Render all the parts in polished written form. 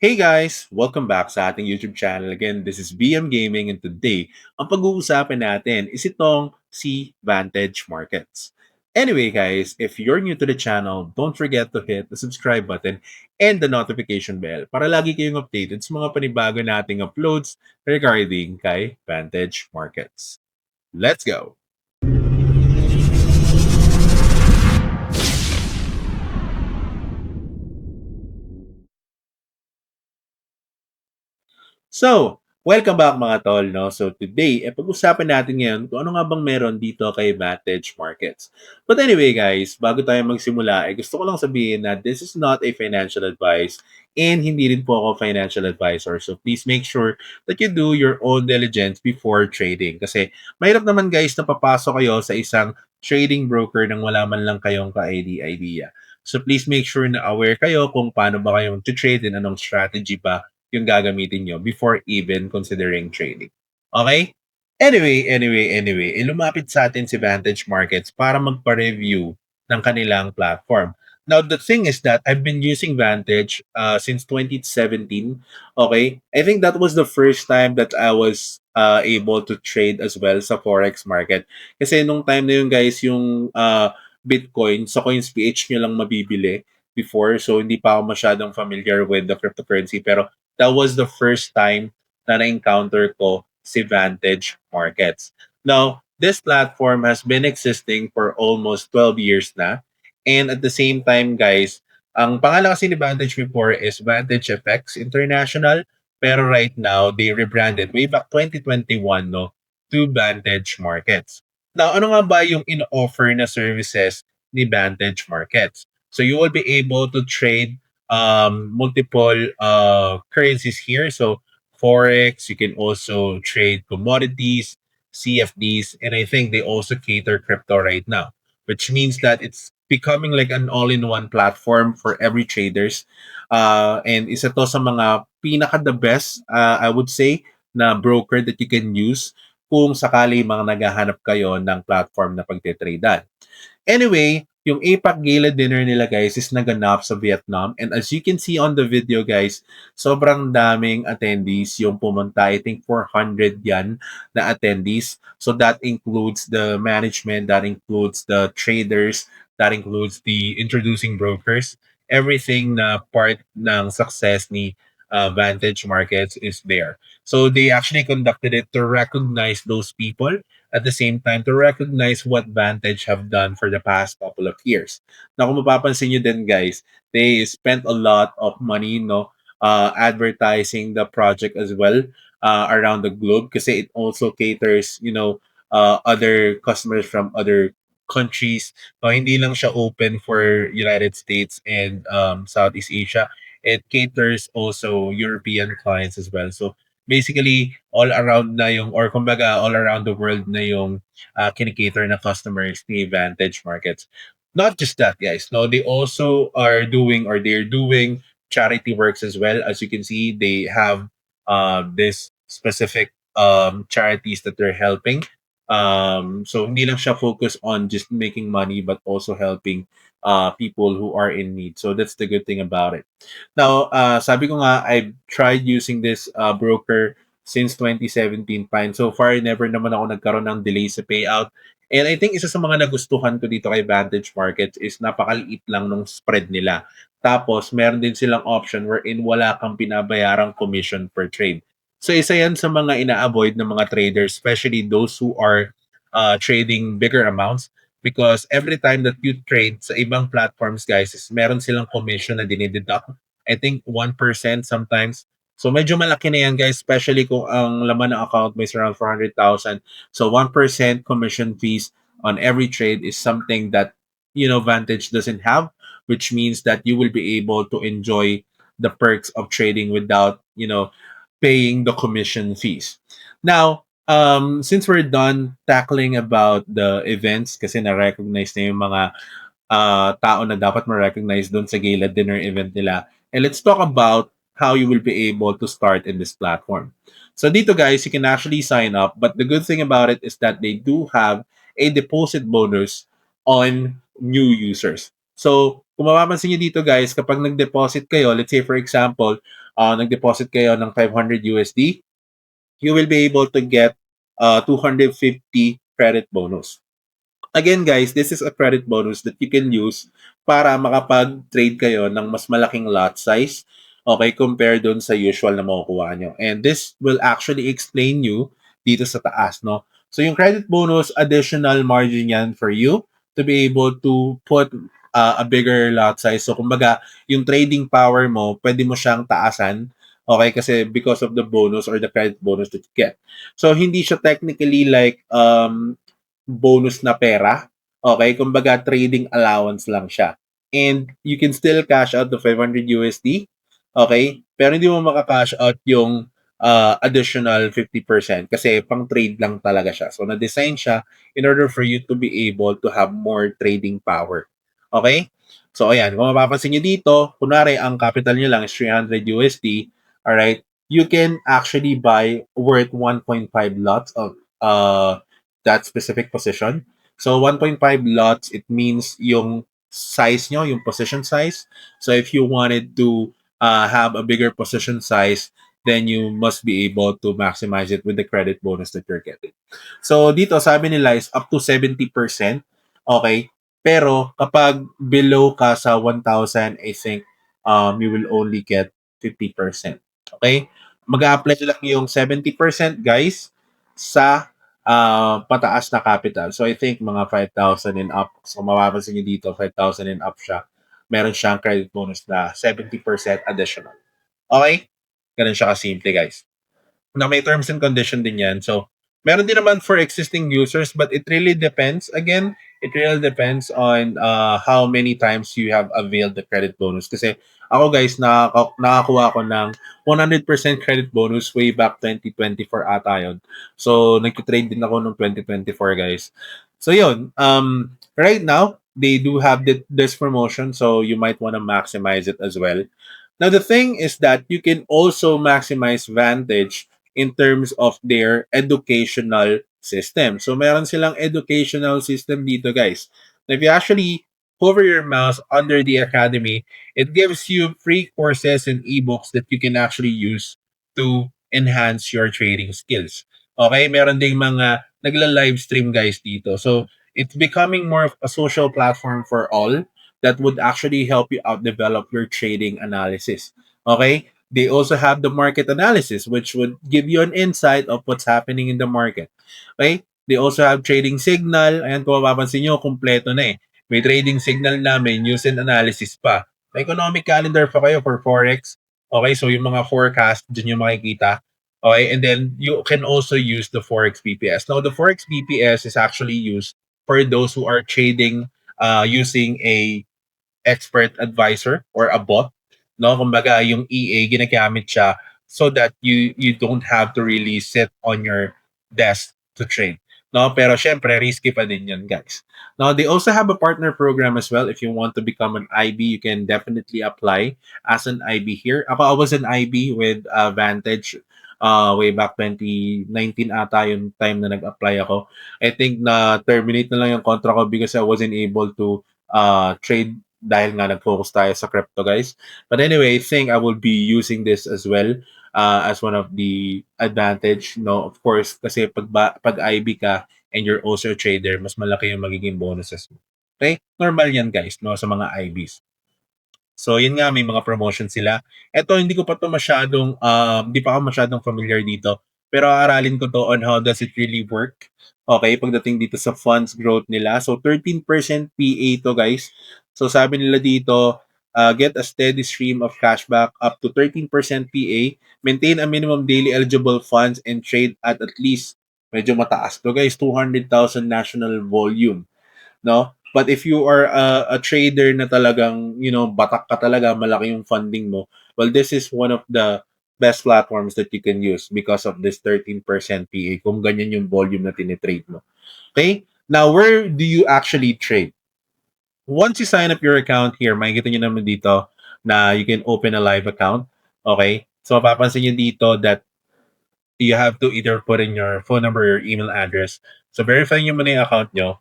Hey guys! Welcome back sa ating YouTube channel. Again, this is BM Gaming and today, ang pag-uusapan natin is itong si Vantage Markets. Anyway guys, if you're new to the channel, don't forget to hit the subscribe button and the notification bell para lagi kayong updated sa mga panibago nating uploads regarding kay Vantage Markets. Let's go! So, welcome back mga tol, no? So today, pag-usapan natin ngayon kung ano nga bang meron dito kay Vantage Markets. But anyway guys, bago tayo magsimula, gusto ko lang sabihin na this is not a financial advice and hindi rin po ako financial advisor. So please make sure that you do your own diligence before trading. Kasi mahirap naman guys na papasok kayo sa isang trading broker nang wala man lang kayong ka-idea. So please make sure na aware kayo kung paano ba kayong to trade and anong strategy ba yung gagamitin nyo before even considering trading. Okay? Anyway, lumapit sa atin si Vantage Markets para magpa-review ng kanilang platform. Now, the thing is that I've been using Vantage since 2017. Okay? I think that was the first time that I was able to trade as well sa Forex market. Kasi nung time na yun, guys, yung Bitcoin sa CoinsPH nyo lang mabibili before. So, hindi pa ako masyadong familiar with the cryptocurrency. Pero that was the first time na na-encounter ko si Vantage Markets. Now, this platform has been existing for almost 12 years na. And at the same time, guys, ang pangalan kasi ni Vantage before is Vantage FX International. Pero right now, they rebranded way back 2021 no, to Vantage Markets. Now, ano nga ba yung in-offer na services ni Vantage Markets? So you will be able to trade multiple currencies here. So forex, you can also trade commodities, CFDs, and I think they also cater crypto right now, which means that it's becoming like an all-in-one platform for every traders. And isa to sa mga pinaka the best, I would say, na broker that you can use kung sakali mga naghahanap kayo ng platform na pagtitradean. Anyway, yung APAC Gala dinner nila guys is naganap sa Vietnam. And as you can see on the video guys, sobrang daming attendees yung pumunta. I think 400 yan na attendees. So that includes the management, that includes the traders, that includes the introducing brokers. Everything na part ng success ni Vantage Markets is there. So they actually conducted it to recognize those people at the same time to recognize what Vantage have done for the past couple of years. Now, kung mapapansin nyo din, guys, they spent a lot of money, no, advertising the project as well around the globe kasi it also caters, other customers from other countries. No, hindi lang siya open for United States and Southeast Asia. It caters also European clients as well. So basically all around na yung or kumbaga all around the world na yung kinikater na customers ni Vantage Markets. Not just that, guys. No, they also are doing or they're doing charity works as well. As you can see, they have this specific charities that they're helping. So hindi lang siya focus on just making money but also helping people who are in need. So that's the good thing about it. Now, sabi ko nga, I've tried using this broker since 2017 pa. And so far, never naman ako nagkaroon ng delay sa payout. And I think isa sa mga nagustuhan ko dito kay Vantage Markets is napakaliit lang nung spread nila. Tapos, meron din silang option wherein wala kang binabayarang commission per trade. So, isa yan sa mga ina-avoid ng mga traders, especially those who are trading bigger amounts because every time that you trade sa ibang platforms, guys, is meron silang commission na dinideduct. I think 1% sometimes. So medyo malaki na yan guys, especially kung ang laman ng account mo is around 400,000. So 1% commission fees on every trade is something that, Vantage doesn't have, which means that you will be able to enjoy the perks of trading without, paying the commission fees. Now, since we're done tackling about the events, kasi na-recognize na yung mga tao na dapat ma-recognize doon sa gala dinner event nila. And let's talk about how you will be able to start in this platform. So dito guys, you can actually sign up, but the good thing about it is that they do have a deposit bonus on new users. So kung mapapansin nyo dito guys, kapag nag-deposit kayo, let's say for example, nag-deposit kayo ng 500 USD, you will be able to get 250 credit bonus. Again guys, this is a credit bonus that you can use para makapag-trade kayo ng mas malaking lot size, okay, compare dun sa usual na makukuha nyo. And this will actually explain you dito sa taas, no? So yung credit bonus, additional margin yan for you to be able to put a bigger lot size. So kumbaga, yung trading power mo, pwede mo siyang taasan, okay, kasi because of the bonus or the credit bonus that you get. So hindi siya technically like bonus na pera. Okay, kumbaga trading allowance lang siya. And you can still cash out the 500 USD. Okay? Pero hindi mo maka-cash out yung additional 50% kasi pang trade lang talaga siya. So na-design siya in order for you to be able to have more trading power. Okay? So ayan, kung mapapansin nyo dito, kunwari ang capital nyo lang is 300 USD, alright, you can actually buy worth 1.5 lots of that specific position. So 1.5 lots, it means yung size nyo, yung position size. So if you wanted to have a bigger position size, then you must be able to maximize it with the credit bonus that you're getting. So dito, sabi nila is up to 70%. Okay? Pero kapag below ka sa 1,000, I think you will only get 50%. Okay? Mag-a-apply lang yung 70% guys sa pataas na capital. So I think mga 5,000 and up. So mapapansin niyo dito, 5,000 and up siya. Meron siyang credit bonus na 70% additional. Okay? Ganun siya kasimple, guys. Na may terms and condition din yan. So, meron din naman for existing users, but it really depends. Again, it really depends on how many times you have availed the credit bonus. Kasi ako guys, nakakuha ko ng 100% credit bonus way back 2024 ata yun. So, nag-trade din ako noong 2024 guys. So, yun. Right now, they do have this promotion, so you might want to maximize it as well. Now, the thing is that you can also maximize Vantage in terms of their educational system. So, meron silang educational system dito, guys. If you actually hover your mouse under the academy, it gives you free courses and ebooks that you can actually use to enhance your trading skills. Okay, meron ding mga nagla-live stream guys dito. So, it's becoming more of a social platform for all that would actually help you out develop your trading analysis. Okay? They also have the market analysis, which would give you an insight of what's happening in the market. Okay? They also have trading signal. Ayan, kung mapapansin nyo, kumpleto na eh. May trading signal namin, news and analysis pa. May economic calendar pa kayo for Forex. Okay, so yung mga forecast, dyan yung makikita. Okay, and then you can also use the Forex BPS. Now, the Forex BPS is actually used for those who are trading using a expert advisor or a bot, no? Kumbaga, yung EA, ginagamit siya so that you don't have to really sit on your desk to trade. No, pero syempre risky pa din 'yan, guys. Now, they also have a partner program as well. If you want to become an IB, you can definitely apply as an IB here. Ako, I was an IB with Vantage way back 2019 ata yung time na nag-apply ako. I think na terminate na lang yung contract ko because I wasn't able to trade dahil nga nag-focus tayo sa crypto, guys. But anyway, I think I will be using this as well as one of the advantage, no? Of course, kasi pag IB ka and you're also a trader, mas malaki yung magiging bonuses mo. Okay? Normal yan, guys, no? Sa mga IBs. So, yun nga, may mga promotion sila. Ito, hindi ko pa to masyadong, hindi pa ako masyadong familiar dito. Pero aralin ko to on how does it really work. Okay, pagdating dito sa funds growth nila. So, 13% PA to, guys. So, sabi nila dito, get a steady stream of cashback up to 13% PA. Maintain a minimum daily eligible funds and trade at least, medyo mataas to, guys, 200,000 national volume, no? But if you are a trader na talagang, batak ka talaga, malaki yung funding mo, well, this is one of the best platforms that you can use because of this 13% PA kung ganyan yung volume na tinitrade mo. Okay? Now, where do you actually trade? Once you sign up your account here, makikita nyo naman dito na you can open a live account. Okay? So, mapapansin nyo dito that you have to either put in your phone number or your email address. So, verify nyo muna yung account nyo.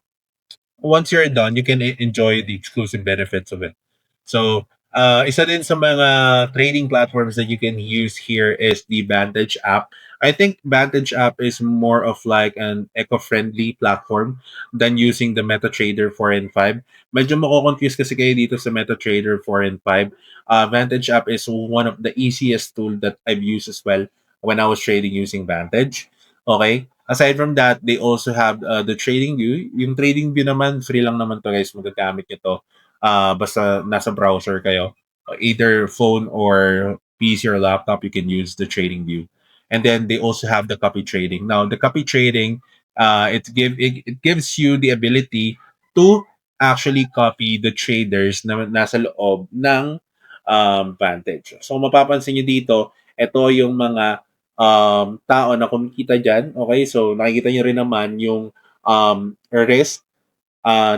Once you're done, you can enjoy the exclusive benefits of it. So Isa din sa mga trading platforms that you can use here is the Vantage app. I think Vantage app is more of like an eco-friendly platform than using the MetaTrader 4 and 5. Medyo mako-confuse kasi kayo dito sa MetaTrader 4 and 5. Vantage app is one of the easiest tool that I've used as well when I was trading using Vantage. Okay? Aside from that, they also have the trading view. Yung trading view naman, free lang naman to guys. Magagamit nyo to basta nasa browser kayo, either phone or PC or laptop, you can use the trading view. And then they also have the copy trading. Now, the copy trading, it gives you the ability to actually copy the traders na nasa loob ng Vantage. So, mapapansin nyo dito, ito yung mga tao na kumikita dyan. Okay, so nakikita nyo rin naman yung risk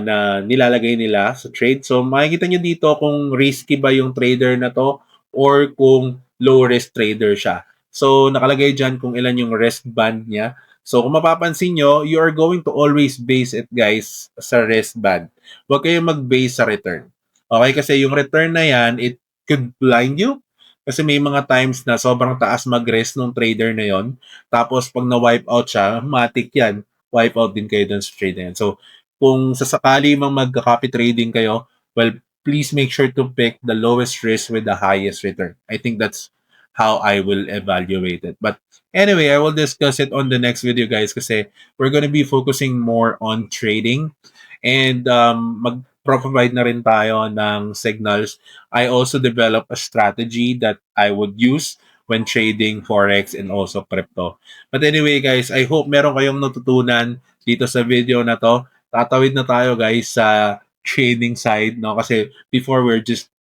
na nilalagay nila sa trade. So makikita nyo dito kung risky ba yung trader na to or kung low risk trader siya. So nakalagay dyan kung ilan yung risk band niya. So kung mapapansin nyo, you are going to always base it guys sa risk band. Huwag kayong mag-base sa return. Okay, kasi yung return na yan, it could blind you. Kasi may mga times na sobrang taas mag-risk ng trader na yon. Tapos pag na-wipe out siya, matik yan. Wipe out din kayo dun sa trade na yan. So kung sasakali mang mag-copy trading kayo, well, please make sure to pick the lowest risk with the highest return. I think that's how I will evaluate it. But anyway, I will discuss it on the next video, guys, kasi we're going to be focusing more on trading and mag-provide na rin tayo ng signals. I also developed a strategy that I would use when trading forex and also crypto. But anyway, guys, I hope meron kayong natutunan dito sa video na to. Tatawid na tayo guys sa trading side, no? Kasi before we're just,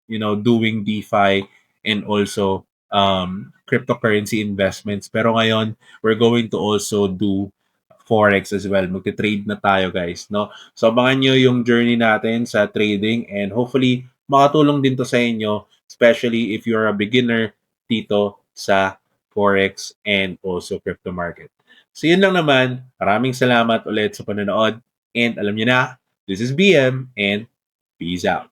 doing DeFi and also cryptocurrency investments. Pero ngayon, we're going to also do forex as well. Magte-trade na tayo guys, no? So abangan nyo yung journey natin sa trading and hopefully makatulong din to sa inyo, especially if you're a beginner dito sa forex and also crypto market. So yun lang naman. Maraming salamat ulit sa panonood. And alam niyo na, this is BM and peace out.